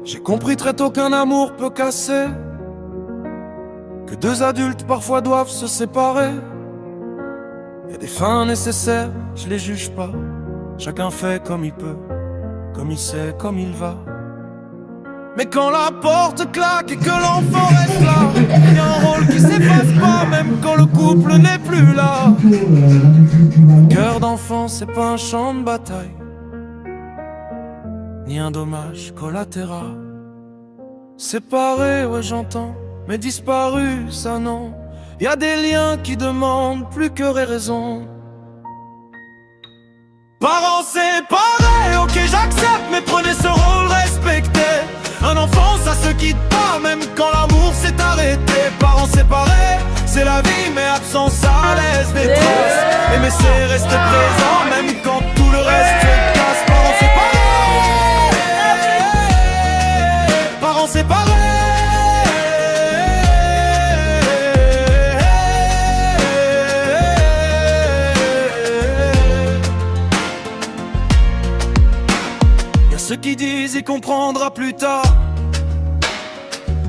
J'ai compris très tôt qu'un amour peut casser, que deux adultes parfois doivent se séparer. Y a des fins nécessaires, je les juge pas. Chacun fait comme il peut, comme il sait, comme il va. Mais quand la porte claque et que l'enfant reste là, y a un rôle qui s'efface pas, même quand le couple n'est plus là. Un cœur d'enfant, c'est pas un champ de bataille, ni un dommage collatéral. Séparé, ouais j'entends, mais disparu, ça non. Y a des liens qui demandent plus que raison. Parents séparés, ok j'accepte, mais prenez ce rôle respecté. Un enfant ça se quitte pas, même quand l'amour s'est arrêté. Parents séparés, c'est la vie, mais absent ça laisse des traces. Aimer c'est rester présent, même quand tout le reste se casse. Parents séparés, parents séparés. Ceux qui disent il comprendra plus tard,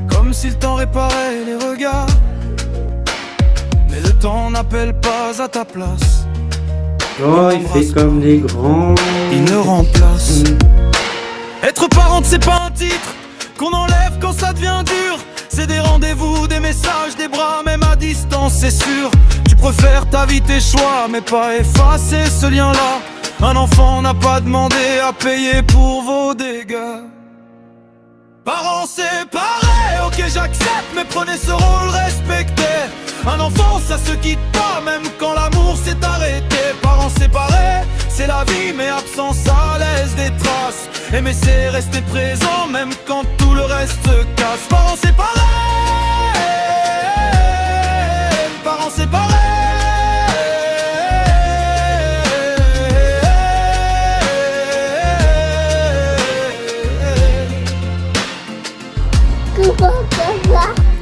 comme si le temps réparait les regards. Mais le temps n'appelle pas à ta place. Oh, il fait comme les grands. Il ne remplace. Être parent c'est pas un titre qu'on enlève quand ça devient dur. C'est des rendez-vous, des messages, des bras, même à distance c'est sûr. Tu préfères ta vie, tes choix, mais pas effacer ce lien-là. Un enfant n'a pas demandé à payer pour vos dégâts. Parents séparés, ok j'accepte, mais prenez ce rôle respecté. Un enfant ça se quitte pas, même quand l'amour s'est arrêté. Parents séparés, c'est la vie, mais absent ça laisse des traces. Aimer c'est rester présent, même quand tout le reste se casse. Parents séparés, parents séparés.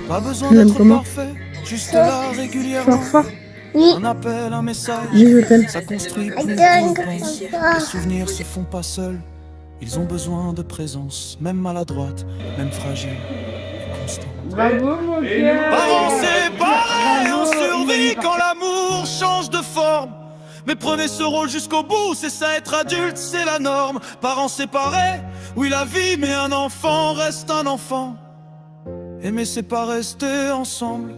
Pas besoin d'être parfait, juste là régulièrement. Un appel, un message, ça construit plus qu'on pense. Les souvenirs se font pas seuls, ils ont besoin de présence. Même maladroite, même fragile, et constante. Bravo mon cœur. Parents séparés, on survit quand l'amour change de forme. Mais prenez ce rôle jusqu'au bout, c'est ça être adulte, c'est la norme. Parents séparés, oui la vie, mais un enfant reste un enfant. Aimer c'est pas rester ensemble,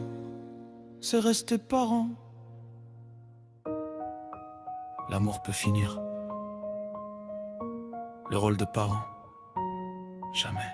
c'est rester parents. L'amour peut finir, le rôle de parent, jamais.